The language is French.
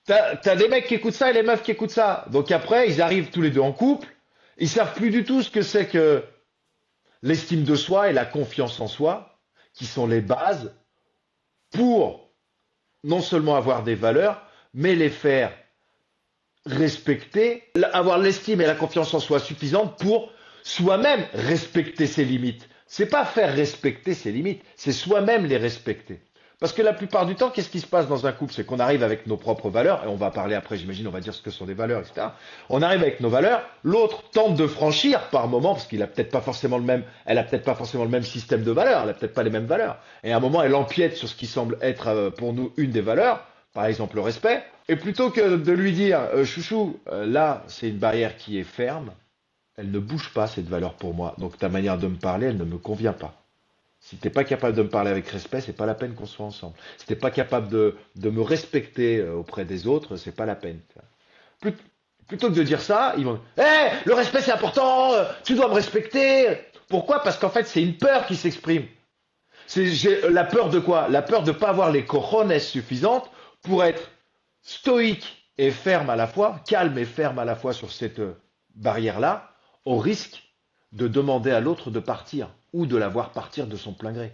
T'as des mecs qui écoutent ça et les meufs qui écoutent ça. Donc après, ils arrivent tous les deux en couple. Ils savent plus du tout ce que c'est que l'estime de soi et la confiance en soi, qui sont les bases pour non seulement avoir des valeurs, mais les faire respecter, avoir l'estime et la confiance en soi suffisante pour soi-même respecter ses limites. C'est pas faire respecter ses limites, c'est soi-même les respecter. Parce que la plupart du temps, qu'est-ce qui se passe dans un couple? C'est qu'on arrive avec nos propres valeurs, et on va parler après, j'imagine, on va dire ce que sont des valeurs, etc. On arrive avec nos valeurs, l'autre tente de franchir par moment, parce qu'il a peut-être pas forcément le même, elle a peut-être pas forcément le même système de valeurs, elle a peut-être pas les mêmes valeurs. Et à un moment, elle empiète sur ce qui semble être pour nous une des valeurs, par exemple le respect, et plutôt que de lui dire, chouchou, là, c'est une barrière qui est ferme, elle ne bouge pas cette valeur pour moi, donc ta manière de me parler, elle ne me convient pas. Si t'es pas capable de me parler avec respect, c'est pas la peine qu'on soit ensemble. Si t'es pas capable de me respecter auprès des autres, c'est pas la peine. Plut- Plutôt que de dire ça, ils vont, le respect c'est important, tu dois me respecter. Pourquoi? Parce qu'en fait, c'est une peur qui s'exprime. J'ai la peur de quoi? La peur de ne pas avoir les cojones suffisantes pour être stoïque et ferme à la fois, calme et ferme à la fois sur cette barrière-là, au risque de demander à l'autre de partir ou de la voir partir de son plein gré.